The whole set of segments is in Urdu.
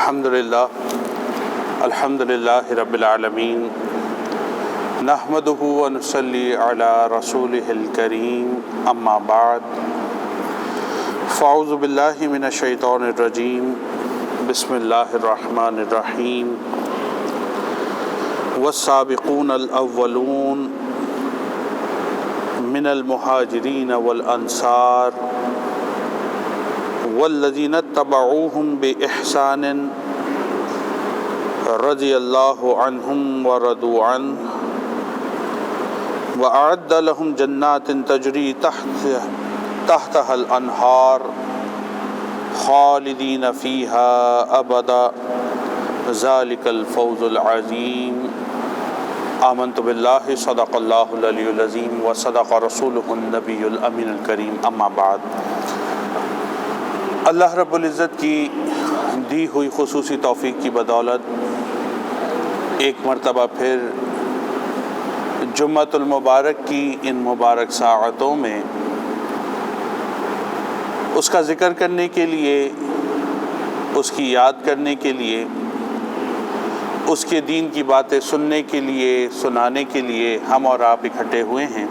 الحمدللہ رب العالمین نحمدہ ونصلی علی رسولہ الکریم اما بعد فاعوذ باللہ من الشیطان الرجیم بسم اللہ الرحمن الرحیم والسابقون الاولون من المہاجرین والانصار والذین اتبعوہم بإحسان رضی اللہ عنہم ورضوا عنہ وأعد لهم جنات تجری تحتها الانہار خالدین فیہا ابدا ذلک الفوز العظیم آمنت باللہ صدق اللہ العلی العظیم وصدق رسولہ النبی الامین الکریم اما بعد۔ اللہ رب العزت کی دی ہوئی خصوصی توفیق کی بدولت ایک مرتبہ پھر جمعۃ المبارک کی ان مبارک ساعتوں میں اس کا ذکر کرنے کے لیے، اس کی یاد کرنے کے لیے، اس کے دین کی باتیں سننے کے لیے، سنانے کے لیے ہم اور آپ اکٹھے ہوئے ہیں۔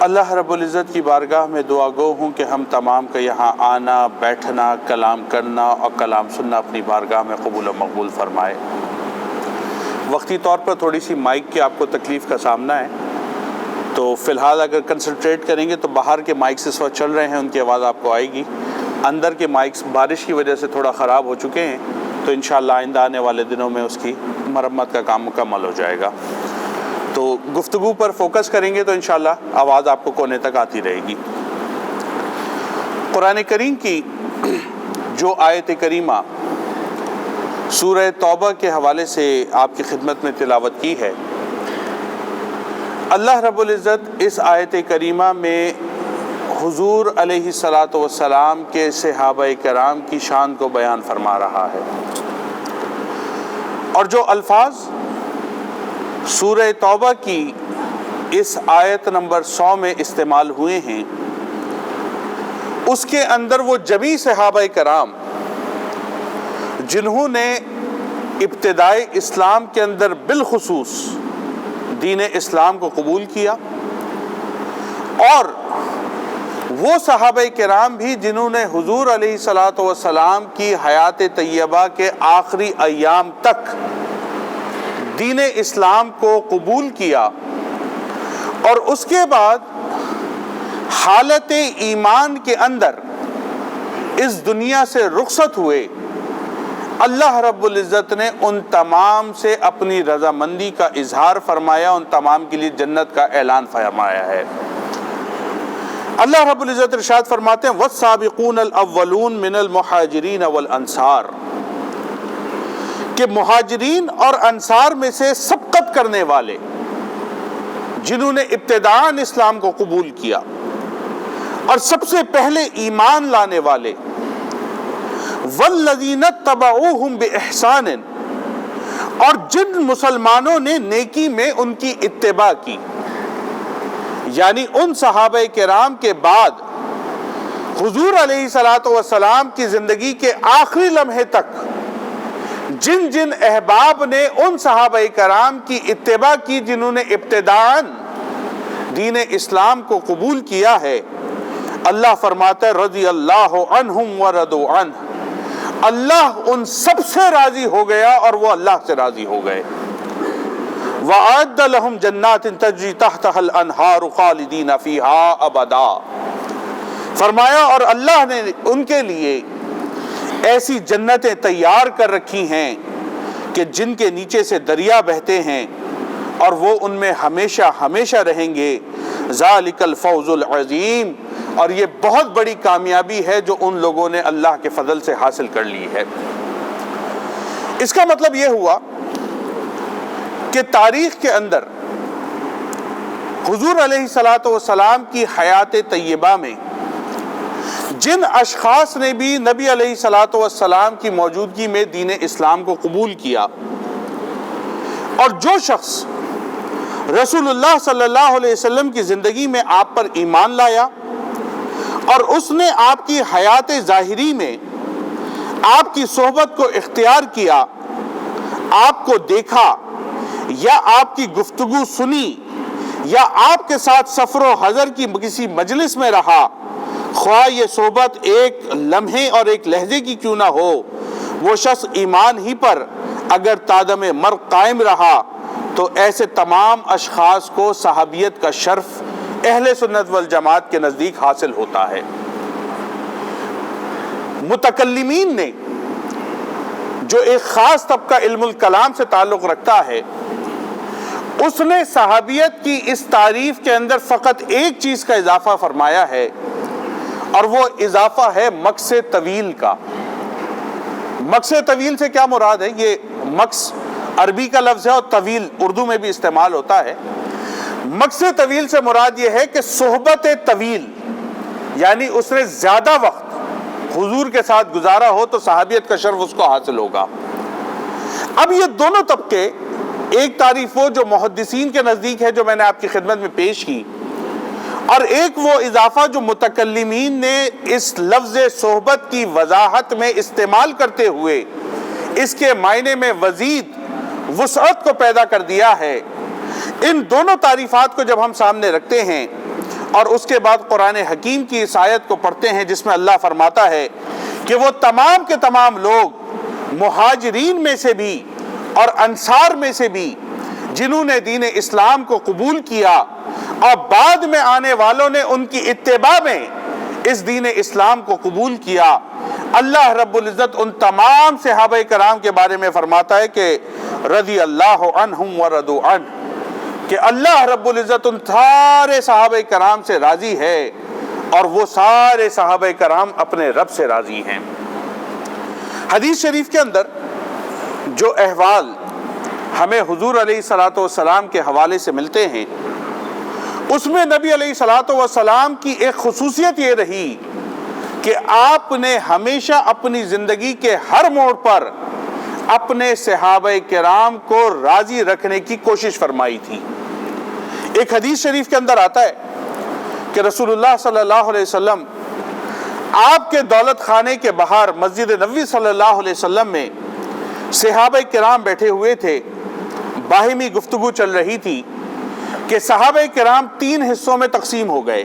اللہ رب العزت کی بارگاہ میں دعا گو ہوں کہ ہم تمام کا یہاں آنا، بیٹھنا، کلام کرنا اور کلام سننا اپنی بارگاہ میں قبول و مقبول فرمائے۔ وقتی طور پر تھوڑی سی مائک کی آپ کو تکلیف کا سامنا ہے، تو فی الحال اگر کنسنٹریٹ کریں گے تو باہر کے مائکس اس وقت چل رہے ہیں، ان کی آواز آپ کو آئے گی۔ اندر کے مائکس بارش کی وجہ سے تھوڑا خراب ہو چکے ہیں، تو انشاءاللہ آئندہ آنے والے دنوں میں اس کی مرمت کا کام مکمل ہو جائے گا۔ تو گفتگو پر فوکس کریں گے تو انشاءاللہ آواز آپ کو کونے تک آتی رہے گی۔ قرآن کریم کی جو آیت کریمہ سورہ توبہ کے حوالے سے آپ کی خدمت میں تلاوت کی ہے، اللہ رب العزت اس آیت کریمہ میں حضور علیہ الصلاۃ والسلام کے صحابہ کرام کی شان کو بیان فرما رہا ہے، اور جو الفاظ سورہ توبہ کی اس آیت نمبر 100 میں استعمال ہوئے ہیں، اس کے اندر وہ جمیع صحابہ کرام جنہوں نے ابتدائی اسلام کے اندر بالخصوص دین اسلام کو قبول کیا، اور وہ صحابہ کرام بھی جنہوں نے حضور علیہ الصلاۃ والسلام کی حیات طیبہ کے آخری ایام تک دین اسلام کو قبول کیا، اور اس کے بعد حالت ایمان کے اندر اس دنیا سے رخصت ہوئے، اللہ رب العزت نے ان تمام سے اپنی رضامندی کا اظہار فرمایا، ان تمام کے لیے جنت کا اعلان فرمایا ہے۔ اللہ رب العزت ارشاد فرماتے ہیں وَالسَّابِقُونَ الْأَوَّلُونَ مِنَ الْمُحَاجِرِينَ وَالْأَنصَارِ، کہ مہاجرین اور انصار میں سے سبقت کرنے والے جنہوں نے ابتداءً اسلام کو قبول کیا اور سب سے پہلے ایمان لانے والے، وَالَّذِينَ اتَّبَعُوهُمْ بِإِحْسَانٍ، اور جن مسلمانوں نے نیکی میں ان کی اتباع کی، یعنی ان صحابہ کرام کے بعد حضور علیہ الصلاۃ والسلام کی زندگی کے آخری لمحے تک جن جن احباب نے ان صحابہ کرام کی اتباع کی جنہوں نے ابتداءً دین اسلام کو قبول کیا ہے، اللہ فرماتا ہے رضی اللہ عنہم ورضوا عنہ، اللہ ان سب سے راضی ہو گیا اور وہ اللہ سے راضی ہو گئے۔ وَأَعَدَّ لَهُمْ جَنَّاتٍ تَجْرِي تَحْتَهَا الْأَنْهَارُ خَالِدِينَ فِيهَا أَبَدًا، فرمایا اور اللہ نے ان کے لیے ایسی جنتیں تیار کر رکھی ہیں کہ جن کے نیچے سے دریا بہتے ہیں اور وہ ان میں ہمیشہ ہمیشہ رہیں گے۔ ذَلِكَ الْفَوْزُ الْعَظِيمُ، اور یہ بہت بڑی کامیابی ہے جو ان لوگوں نے اللہ کے فضل سے حاصل کر لی ہے۔ اس کا مطلب یہ ہوا کہ تاریخ کے اندر حضور علیہ الصلاۃ والسلام کی حیات طیبہ میں جن اشخاص نے بھی نبی علیہ الصلاۃ والسلام کی موجودگی میں دین اسلام کو قبول کیا، اور جو شخص رسول اللہ صلی اللہ علیہ وسلم کی زندگی میں آپ پر ایمان لایا اور اس نے آپ کی حیات ظاہری میں آپ کی صحبت کو اختیار کیا، آپ کو دیکھا یا آپ کی گفتگو سنی یا آپ کے ساتھ سفر و حضر کی کسی مجلس میں رہا، خواہ یہ صحبت ایک لمحے اور ایک لہجے کی کیوں نہ ہو، وہ شخص ایمان ہی پر اگر تادم مرگ قائم رہا تو ایسے تمام اشخاص کو صحابیت کا شرف اہل سنت والجماعت کے نزدیک حاصل ہوتا ہے۔ متکلمین نے جو ایک خاص طبقہ علم الکلام سے تعلق رکھتا ہے، اس نے صحابیت کی اس تعریف کے اندر فقط ایک چیز کا اضافہ فرمایا ہے، اور وہ اضافہ ہے مکث طویل کا۔ مکث طویل سے کیا مراد ہے؟ یہ مکث عربی کا لفظ ہے اور طویل اردو میں بھی استعمال ہوتا ہے۔ مکث طویل سے مراد یہ ہے کہ صحبت طویل، یعنی اس نے زیادہ وقت حضور کے ساتھ گزارا ہو تو صحابیت کا شرف اس کو حاصل ہوگا۔ اب یہ دونوں طبقے، ایک تعریف وہ جو محدثین کے نزدیک ہے جو میں نے آپ کی خدمت میں پیش کی، اور ایک وہ اضافہ جو متکلمین نے اس لفظ صحبت کی وضاحت میں استعمال کرتے ہوئے اس کے معنی میں مزید وسعت کو پیدا کر دیا ہے۔ ان دونوں تعریفات کو جب ہم سامنے رکھتے ہیں اور اس کے بعد قرآن حکیم کی اس آیت کو پڑھتے ہیں جس میں اللہ فرماتا ہے کہ وہ تمام کے تمام لوگ مہاجرین میں سے بھی اور انصار میں سے بھی جنہوں نے دین اسلام کو قبول کیا اور بعد میں آنے والوں نے ان کی اتباع میں اس دین اسلام کو قبول کیا، اللہ رب العزت ان تمام صحابہ کرام کے بارے میں فرماتا ہے کہ رضی اللہ عنہم ورضوا عنہ، کہ اللہ رب العزت ان سارے صحابہ کرام سے راضی ہے اور وہ سارے صحابہ کرام اپنے رب سے راضی ہیں۔ حدیث شریف کے اندر جو احوال ہمیں حضور علیہ الصلوۃ والسلام کے حوالے سے ملتے ہیں، اس میں نبی علیہ الصلوۃ والسلام کی ایک خصوصیت یہ رہی کہ آپ نے ہمیشہ اپنی زندگی کے ہر موڑ پر اپنے صحابہ کرام کو راضی رکھنے کی کوشش فرمائی تھی۔ ایک حدیث شریف کے اندر آتا ہے کہ رسول اللہ صلی اللہ علیہ وسلم آپ کے دولت خانے کے باہر مسجد نبوی صلی اللہ علیہ وسلم میں صحابہ کرام بیٹھے ہوئے تھے، باہمی گفتگو چل رہی تھی کہ صحابہ کرام 3 حصوں میں تقسیم ہو گئے۔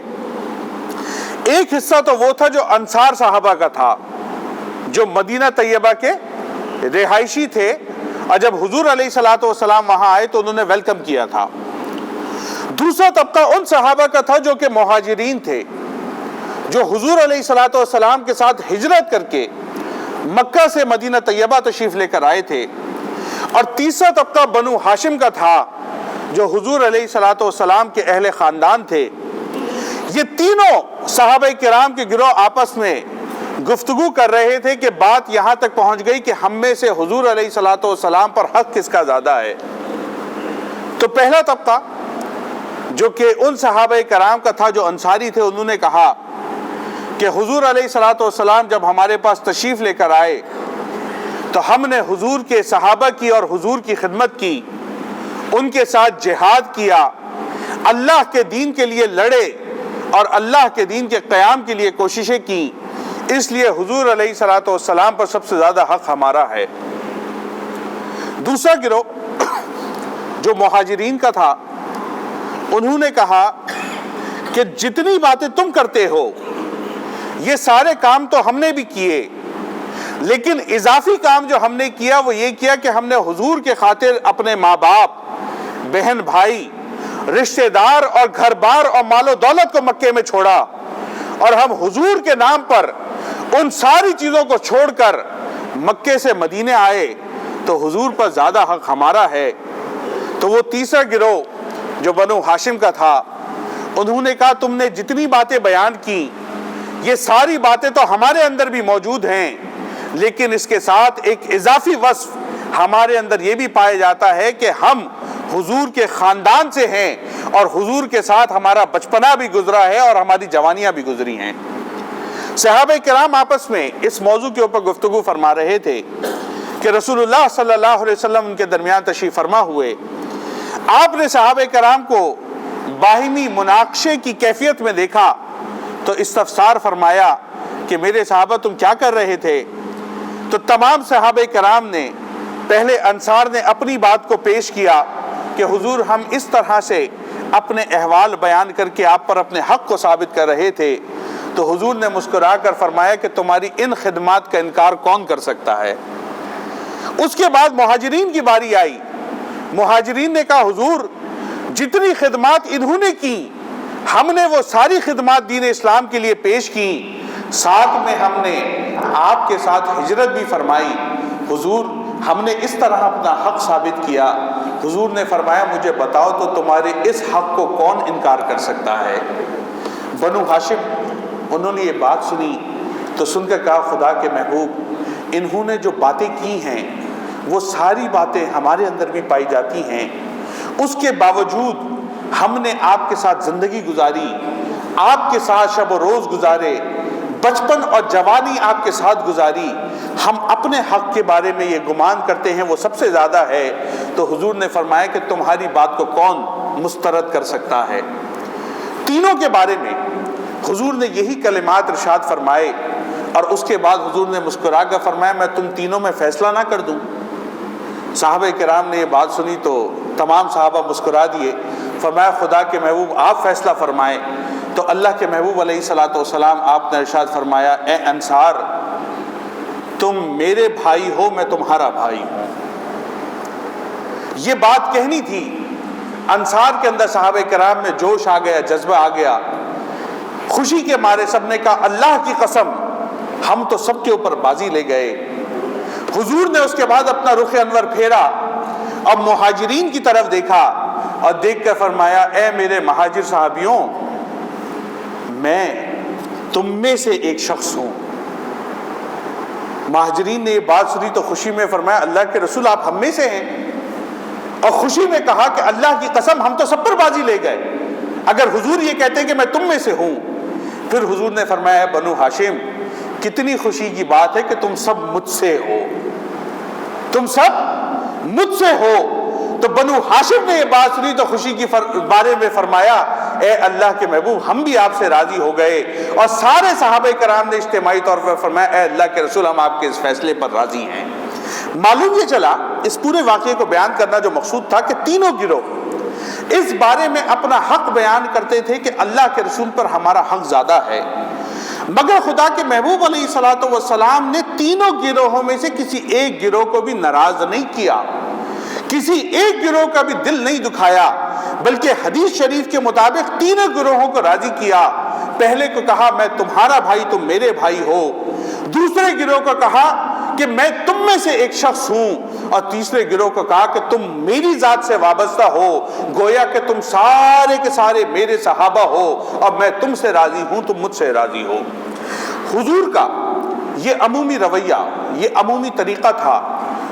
ایک حصہ تو وہ تھا جو انصار صحابہ کا تھا، جو مدینہ طیبہ کے رہائشی تھے، اور جب حضور علیہ الصلوۃ والسلام وہاں آئے تو انہوں نے ویلکم کیا تھا۔ دوسرا طبقہ ان صحابہ کا تھا جو کہ مہاجرین تھے، جو حضور علیہ الصلوۃ والسلام کے ساتھ ہجرت کر کے مکہ سے مدینہ طیبہ تشریف لے کر آئے تھے۔ اور تیسرا طبقہ بنو ہاشم کا تھا، جو حضور علیہ الصلوۃ والسلام کے اہل خاندان تھے۔ یہ تینوں صحابہ کرام کے گروہ آپس میں گفتگو کر رہے تھے کہ بات یہاں تک پہنچ گئی کہ ہم میں سے حضور علیہ الصلوۃ والسلام پر حق کس کا زیادہ ہے۔ تو پہلا طبقہ جو کہ ان صحابہ کرام کا تھا جو انصاری تھے، انہوں نے کہا کہ حضور علیہ الصلوۃ والسلام جب ہمارے پاس تشریف لے کر آئے تو ہم نے حضور کے صحابہ کی اور حضور کی خدمت کی، ان کے ساتھ جہاد کیا، اللہ کے دین کے لیے لڑے اور اللہ کے دین کے قیام کے لیے کوششیں کی، اس لیے حضور علیہ الصلوۃ والسلام پر سب سے زیادہ حق ہمارا ہے۔ دوسرا گروہ جو مہاجرین کا تھا، انہوں نے کہا کہ جتنی باتیں تم کرتے ہو یہ سارے کام تو ہم نے بھی کیے، لیکن اضافی کام جو ہم نے کیا وہ یہ کیا کہ ہم نے حضور کے خاطر اپنے ماں باپ، بہن بھائی، رشتہ دار اور گھر بار اور مال و دولت کو مکے میں چھوڑا، اور ہم حضور کے نام پر ان ساری چیزوں کو چھوڑ کر مکے سے مدینے آئے، تو حضور پر زیادہ حق ہمارا ہے۔ تو وہ تیسرا گروہ جو بنو ہاشم کا تھا، انہوں نے کہا تم نے جتنی باتیں بیان کی یہ ساری باتیں تو ہمارے اندر بھی موجود ہیں، لیکن اس کے ساتھ ایک اضافی وصف ہمارے اندر یہ بھی پایا جاتا ہے کہ ہم حضور کے خاندان سے ہیں اور حضور کے ساتھ ہمارا بچپنا بھی گزرا ہے اور ہماری جوانیاں بھی گزری ہیں۔ صحابہ کرام آپس میں اس موضوع کے اوپر گفتگو فرما رہے تھے کہ رسول اللہ صلی اللہ علیہ وسلم ان کے درمیان تشریف فرما ہوئے۔ آپ نے صحابہ کرام کو باہمی مناقشے کی کیفیت میں دیکھا تو استفسار فرمایا کہ میرے صحابہ تم کیا کر رہے تھے؟ تو تمام صحابہ کرام نے پہلے انصار نے اپنی بات کو پیش کیا کہ حضور ہم اس طرح سے اپنے احوال بیان کر کے آپ پر اپنے حق کو ثابت کر رہے تھے، تو حضور نے مسکرا کر فرمایا کہ تمہاری ان خدمات کا انکار کون کر سکتا ہے۔ اس کے بعد مہاجرین کی باری آئی۔ مہاجرین نے کہا حضور جتنی خدمات انہوں نے کی ہم نے وہ ساری خدمات دین اسلام کے لیے پیش کی، ساتھ میں ہم نے آپ کے ساتھ ہجرت بھی فرمائی، حضور ہم نے اس طرح اپنا حق ثابت کیا۔ حضور نے فرمایا مجھے بتاؤ تو تمہارے اس حق کو کون انکار کر سکتا ہے؟ بنو ہاشم انہوں نے یہ بات سنی تو سن کر کہا خدا کے محبوب انہوں نے جو باتیں کی ہیں وہ ساری باتیں ہمارے اندر بھی پائی جاتی ہیں، اس کے باوجود ہم نے آپ کے ساتھ زندگی گزاری، آپ کے ساتھ شب و روز گزارے، بچپن اور جوانی آپ کے ساتھ گزاری، ہم اپنے حق کے بارے میں یہ گمان کرتے ہیں وہ سب سے زیادہ ہے۔ تو حضور نے فرمایا کہ تمہاری بات کو کون مسترد کر سکتا ہے؟ تینوں کے بارے میں حضور نے یہی کلمات ارشاد فرمائے، اور اس کے بعد حضور نے مسکرا کر فرمایا میں تم تینوں میں فیصلہ نہ کر دوں؟ صحابہ کرام نے یہ بات سنی تو تمام صحابہ مسکرا دیے، فرمایا خدا کے محبوب آپ فیصلہ فرمائیں۔ تو اللہ کے محبوب علیہ الصلوۃ والسلام آپ نے ارشاد فرمایا اے انصار تم میرے بھائی ہو، میں تمہارا بھائی ہوں۔ یہ بات کہنی تھی، انصار کے اندر صحابہ کرام میں جوش آ گیا، جذبہ آ گیا، خوشی کے مارے سب نے کہا اللہ کی قسم ہم تو سب کے اوپر بازی لے گئے۔ حضور نے اس کے بعد اپنا رخ انور پھیرا اور مہاجرین کی طرف دیکھا اور دیکھ کر فرمایا اے میرے مہاجر صحابیوں میں تم میں سے ایک شخص ہوں۔ مہاجرین نے یہ بات سنی تو خوشی میں فرمایا اللہ کے رسول آپ ہم میں سے ہیں، اور خوشی میں کہا کہ اللہ کی قسم ہم تو سب پر بازی لے گئے اگر حضور یہ کہتے کہ میں تم میں سے ہوں۔ پھر حضور نے فرمایا بنو ہاشم کتنی خوشی کی بات ہے کہ تم سب مجھ سے ہو، تم سب مجھ سے ہو۔ تو بنو ہاشم نے یہ بات سنی تو خوشی کی بارے میں فرمایا اے اللہ کے محبوب ہم بھی آپ سے راضی ہو گئے، اور سارے صحابہ کرام نے اجتماعی طور پر فرمایا اے اللہ کے رسول ہم آپ کے اس فیصلے پر راضی ہیں۔ معلوم یہ چلا اس پورے واقعے کو بیان کرنا جو مقصود تھا کہ تینوں گروہ اس بارے میں اپنا حق بیان کرتے تھے کہ اللہ کے رسول پر ہمارا حق زیادہ ہے، مگر خدا کے محبوب علیہ الصلوۃ والسلام نے تینوں گروہوں میں سے کسی ایک گروہ کو بھی ناراض نہیں کیا، کسی ایک گروہ کا بھی دل نہیں دکھایا، بلکہ حدیث شریف کے مطابق تینوں گروہوں کو راضی کیا۔ پہلے کو کہا میں تمہارا بھائی تم میرے بھائی ہو، دوسرے گروہ کو کہا کہ میں تم میں سے ایک شخص ہوں، اور تیسرے گروہ کو کہا کہ تم میری ذات سے وابستہ ہو، گویا کہ تم سارے کے سارے میرے صحابہ ہو اور میں تم سے راضی ہوں تم مجھ سے راضی ہو۔ حضور کا یہ عمومی رویہ، یہ عمومی طریقہ تھا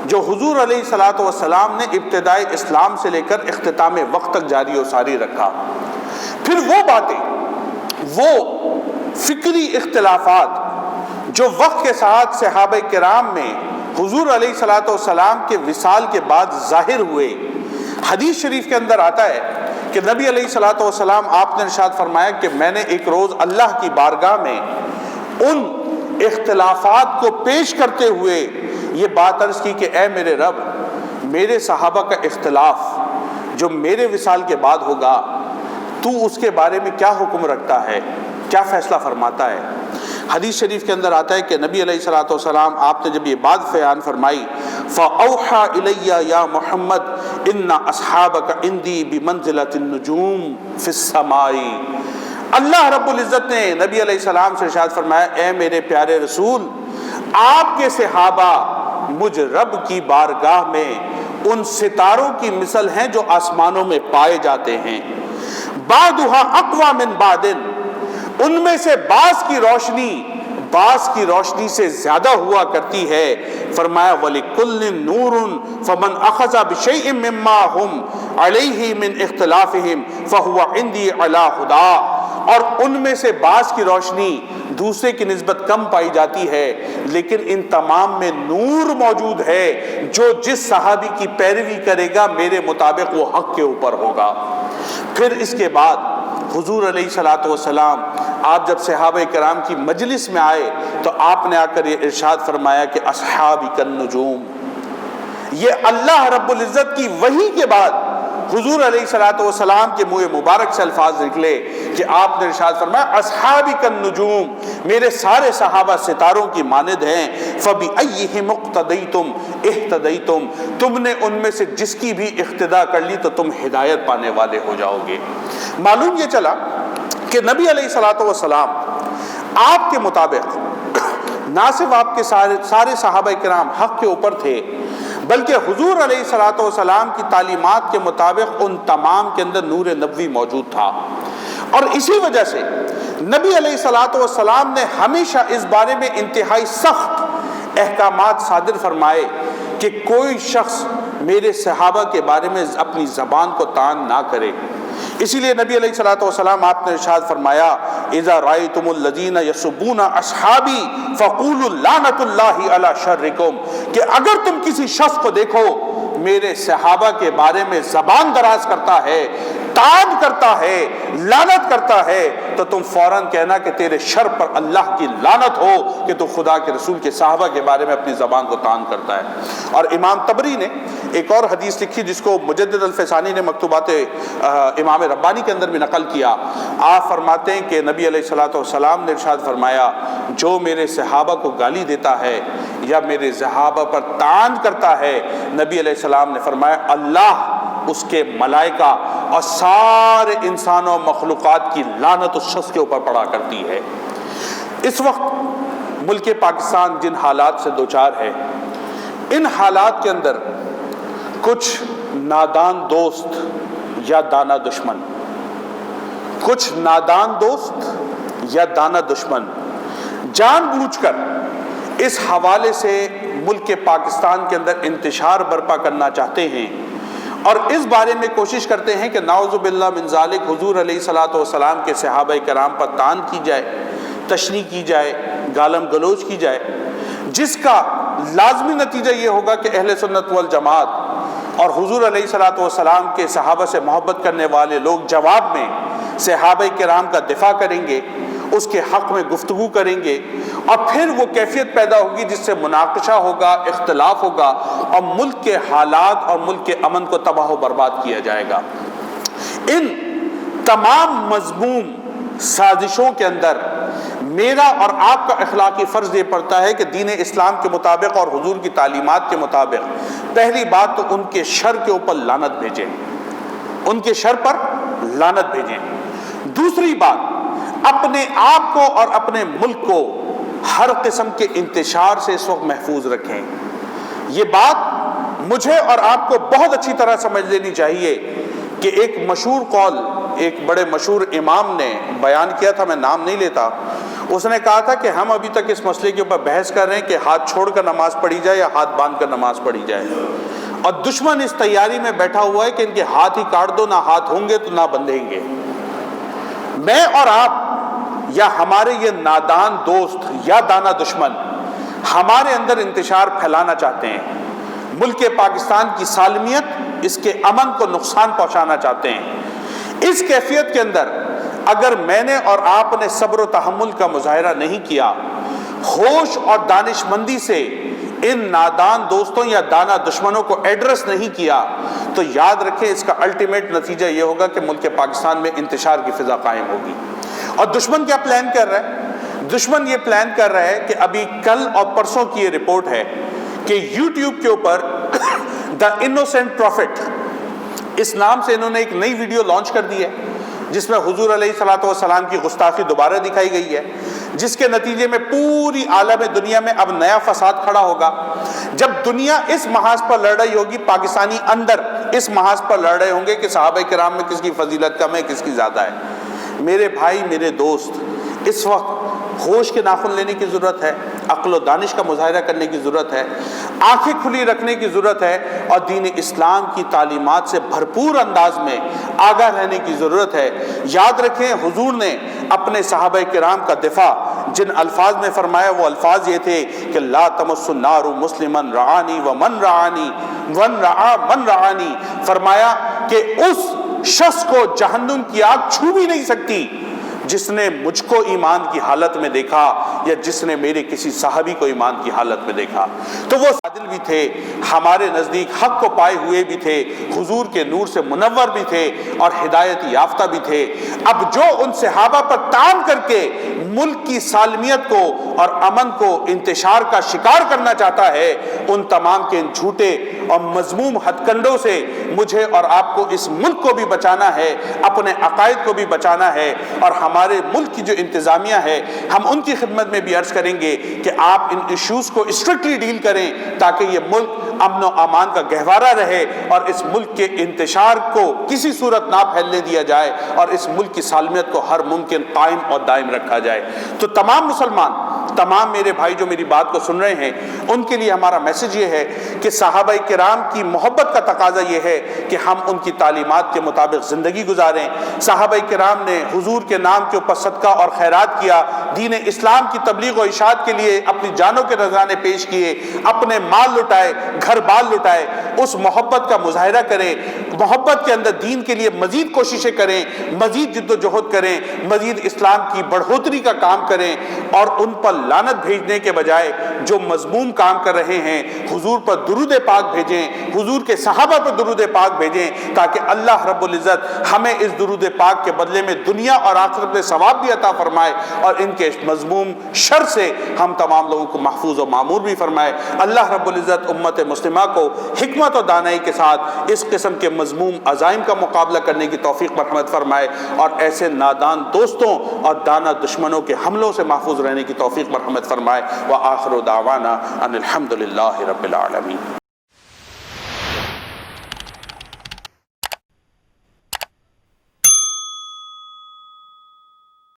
جو حضور علیہ الصلوۃ والسلام نے ابتدائے اسلام سے لے کر اختتام وقت تک جاری و ساری رکھا۔ پھر وہ باتیں، وہ فکری اختلافات جو وقت کے ساتھ صحابہ کرام میں حضور علیہ الصلوۃ والسلام کے وصال کے بعد ظاہر ہوئے، حدیث شریف کے اندر آتا ہے کہ نبی علیہ الصلوۃ والسلام آپ نے ارشاد فرمایا کہ میں نے ایک روز اللہ کی بارگاہ میں ان اختلافات کو پیش کرتے ہوئے یہ بات عرض کی کہ اے میرے رب میرے صحابہ کا اختلاف جو میرے وصال کے بعد ہوگا تو اس کے بارے میں کیا حکم رکھتا ہے، کیا فیصلہ فرماتا ہے؟ حدیث شریف کے اندر آتا ہے کہ نبی علیہ الصلوۃ والسلام آپ نے جب یہ بات بیان فرمائی فَأَوْحَى إِلَيَّ يَا مُحَمَّدْ إِنَّ أَصْحَابَكَ عِنْدِي بِمَنْزِلَةِ النُّجُومِ فِي السَّمَاءِ۔ اللہ رب العزت نے نبی علیہ السلام سے ارشاد فرمایا اے میرے پیارے رسول آپ کے صحابہ مجھ رب کی بارگاہ میں ان ستاروں کی مثل ہیں جو آسمانوں میں پائے جاتے ہیں، بعضها اقوى من بعض، ان میں سے بعض کی روشنی بعض کی روشنی سے زیادہ ہوا کرتی ہے۔ فرمایا وَلِكُلٍّ نُورٌ فَمَنْ أَخَذَ بِشَيْءٍ مِّمَّا هُمْ عَلَيْهِ مِنْ اخْتِلَافِهِمْ فَهُوَ عِنْدِي عَلَى هُدًى، اور ان میں سے بعض کی روشنی دوسرے کی نسبت کم پائی جاتی ہے، لیکن ان تمام میں نور موجود ہے، جو جس صحابی کی پیروی کرے گا میرے مطابق وہ حق کے اوپر ہوگا۔ پھر اس کے بعد حضور علیہ الصلوۃ والسلام آپ جب صحابہ کرام کی مجلس میں آئے تو آپ نے آ کر یہ ارشاد فرمایا کہ اصحابی کالنجوم. یہ اللہ رب العزت کی وحی کے بعد حضور علیہ الصلوۃ والسلام کے منہ مبارک سے الفاظ نکلے کہ آپ نے ارشاد فرمایا اصحابی کالنجوم، میرے سارے صحابہ ستاروں کی مانند ہیں. فبأیہم اقتدیتم اہتدیتم، تم نے ان میں سے جس کی بھی اقتدا کر لی تو تم ہدایت پانے والے ہو جاؤ گے. معلوم یہ چلا کہ نبی علیہ الصلوۃ والسلام آپ کے مطابق نہ صرف آپ کے سارے صحابہ کرام حق کے اوپر تھے، بلکہ حضور علیہ الصلوۃ والسلام کی تعلیمات کے مطابق ان تمام کے اندر نور نبوی موجود تھا. اور اسی وجہ سے نبی علیہ الصلوۃ والسلام نے ہمیشہ اس بارے میں انتہائی سخت احکامات صادر فرمائے کہ کوئی شخص میرے صحابہ کے بارے میں اپنی زبان کو تان نہ کرے. اسی لیے نبی علیہ الصلوۃ والسلام آپ نے ارشاد فرمایا اذا رأیتم الذین یسبون اصحابی فقولوا لعنۃ اللہ علی شرکم، کہ اگر تم کسی شخص کو دیکھو میرے صحابہ کے بارے میں زبان دراز کرتا ہے، طعن کرتا ہے، لعنت کرتا ہے، تو تم فوراً کہنا کہ تیرے شر پر اللہ کی لعنت ہو کہ تو خدا کے رسول کے صحابہ کے بارے میں اپنی زبان کو طعن کرتا ہے. اور امام طبری نے ایک اور حدیث لکھی جس کو مجدد الفسانی نے مکتوبات امام ربانی کے اندر بھی نقل کیا. آپ فرماتے ہیں کہ نبی علیہ الصلوۃ والسلام نے ارشاد فرمایا جو میرے صحابہ کو گالی دیتا ہے یا میرے صحابہ پر طعن کرتا ہے، نبی علیہ السلام نے فرمایا اللہ، اس کے ملائکہ اور سارے انسانوں و مخلوقات کی لعنت اس شخص کے اوپر پڑا کرتی ہے. اس وقت ملک پاکستان جن حالات سے دوچار ہے، ان حالات کے اندر کچھ نادان دوست یا دانا دشمن، کچھ نادان دوست یا دانا دشمن جان بوجھ کر اس حوالے سے ملک پاکستان کے اندر انتشار برپا کرنا چاہتے ہیں اور اس بارے میں کوشش کرتے ہیں کہ نعوذ باللہ من ذالک حضور علیہ الصلوۃ والسلام کے صحابہ کرام پر طعن کی جائے، تشنیع کی جائے، گالم گلوچ کی جائے، جس کا لازمی نتیجہ یہ ہوگا کہ اہل سنت والجماعت اور حضور علیہ الصلوۃ والسلام کے صحابہ سے محبت کرنے والے لوگ جواب میں صحابہ کرام کا دفاع کریں گے، اس کے حق میں گفتگو کریں گے، اور پھر وہ کیفیت پیدا ہوگی جس سے مناقشہ ہوگا، اختلاف ہوگا اور ملک کے حالات اور ملک کے امن کو تباہ و برباد کیا جائے گا. ان تمام مذموم سازشوں کے اندر میرا اور آپ کا اخلاقی فرض یہ پڑتا ہے کہ دین اسلام کے مطابق اور حضور کی تعلیمات کے مطابق پہلی بات تو ان کے شر کے اوپر لعنت بھیجیں، ان کے شر پر لعنت بھیجیں. دوسری بات، اپنے آپ کو اور اپنے ملک کو ہر قسم کے انتشار سے اس وقت محفوظ رکھیں. یہ بات مجھے اور آپ کو بہت اچھی طرح سمجھ لینی چاہیے کہ ایک مشہور قول ایک بڑے مشہور امام نے بیان کیا تھا، میں نام نہیں لیتا. اس نے کہا تھا کہ ہم ابھی تک اس مسئلے کے اوپر بحث کر رہے ہیں کہ ہاتھ چھوڑ کر نماز پڑھی جائے یا ہاتھ باندھ کر نماز پڑھی جائے، اور دشمن اس تیاری میں بیٹھا ہوا ہے کہ ان کے ہاتھ ہی کاٹ دو، نہ ہاتھ ہوں گے تو نہ بندھیں گے. میں اور آپ یا ہمارے یہ نادان دوست یا دانا دشمن ہمارے اندر انتشار پھیلانا چاہتے ہیں، ملک پاکستان کی سالمیت، اس کے امن کو نقصان پہنچانا چاہتے ہیں. اس کیفیت کے اندر اگر میں نے اور آپ نے صبر و تحمل کا مظاہرہ نہیں کیا، ہوش اور دانش مندی سے ان نادان دوستوں یا دانا دشمنوں کو ایڈریس نہیں کیا، تو یاد رکھیں اس کا الٹیمیٹ نتیجہ یہ ہوگا کہ ملک پاکستان میں انتشار کی فضا قائم ہوگی. اور دشمن کیا پلان کر رہا ہے؟ دشمن یہ پلان کر رہا ہے کہ ابھی کل اور پرسوں کی یہ رپورٹ ہے کہ یوٹیوب کے اوپر دا انوسینٹ پروفٹ اس نام سے انہوں نے ایک نئی ویڈیو لانچ کر دی ہے جس میں حضور علیہ الصلوۃ والسلام کی گستاخی دوبارہ دکھائی گئی ہے، جس کے نتیجے میں پوری عالم دنیا میں اب نیا فساد کھڑا ہوگا. جب دنیا اس محاذ پر لڑ رہی ہوگی، پاکستانی اندر اس محاذ پر لڑ رہے ہوں گے کہ صحابہ کرام میں کس کی فضیلت کم ہے، کس کی زیادہ ہے. میرے بھائی، میرے دوست، اس وقت ہوش کے ناخن لینے کی ضرورت ہے، عقل و دانش کا مظاہرہ کرنے کی ضرورت ہے، آنکھیں کھلی رکھنے کی ضرورت ہے، اور دین اسلام کی تعلیمات سے بھرپور انداز میں آگاہ رہنے کی ضرورت ہے. یاد رکھیں حضور نے اپنے صحابہ کرام کا دفاع جن الفاظ میں فرمایا وہ الفاظ یہ تھے کہ لا تمس النار مسلما رعانی ومن رعانی ون رعا من رعانی. فرمایا کہ اس شخص کو جہنم کی آگ چھو بھی نہیں سکتی جس نے مجھ کو ایمان کی حالت میں دیکھا یا جس نے میرے کسی صحابی کو ایمان کی حالت میں دیکھا۔ تو وہ عادل بھی تھے، ہمارے نزدیک حق کو پائے ہوئے بھی تھے، حضور کے نور سے منور بھی تھے اور ہدایت یافتہ بھی تھے۔ اب جو ان صحابہ پر تان کر کے ملک کی سالمیت کو اور امن کو انتشار کا شکار کرنا چاہتا ہے، ان تمام کے ان جھوٹے اور مذموم ہتھ کنڈوں سے مجھے اور آپ کو اس ملک کو بھی بچانا ہے، اپنے عقائد کو بھی بچانا ہے، اور ہمارے ملک کی جو انتظامیہ ہے ہم ان کی خدمت میں بھی عرض کریں گے کہ آپ ان ایشوز کو اسٹرکٹلی ڈیل کریں تاکہ یہ ملک امن و امان کا گہوارہ رہے اور اس ملک کے انتشار کو کسی صورت نہ پھیلنے دیا جائے اور اس ملک کی سالمیت کو ہر ممکن قائم اور دائم رکھا جائے۔ تو تمام مسلمان، تمام میرے بھائی جو میری بات کو سن رہے ہیں، ان کے لیے ہمارا میسج یہ ہے کہ صحابہ کرام کی محبت کا تقاضا یہ ہے کہ ہم ان کی تعلیمات کے مطابق زندگی گزاریں۔ صحابہ کرام نے حضور کے نام کے اوپر صدقہ اور خیرات کیا، دین اسلام کی تبلیغ و اشاعت کے لیے اپنی جانوں کے نذرانے پیش کیے، اپنے مال لٹائے، گھر بار لٹائے۔ اس محبت کا مظاہرہ کریں، محبت کے اندر دین کے لیے مزید کوششیں کریں، مزید جد و جہد کریں، مزید اسلام کی بڑھوتری کا کام کریں، اور ان پر لعنت بھیجنے کے بجائے جو مذموم کام کر رہے ہیں، حضور پر درود پاک بھیجیں، حضور کے صحابہ پر درود پاک بھیجیں، تاکہ اللہ رب العزت ہمیں اس درود پاک کے بدلے میں دنیا اور آخرت میں ثواب بھی عطا فرمائے اور ان کے مذموم شر سے ہم تمام لوگوں کو محفوظ و معمور بھی فرمائے۔ اللہ رب العزت امت مسلمہ کو حکمت و دانائی کے ساتھ اس قسم کے مذموم عزائم کا مقابلہ کرنے کی توفیق مرحمت فرمائے اور ایسے نادان دوستوں اور دانا دشمنوں کے حملوں سے محفوظ رہنے کی توفیق مرحمت فرمائے۔ وآخر دعوانا ان الحمد للہ رب العالمین۔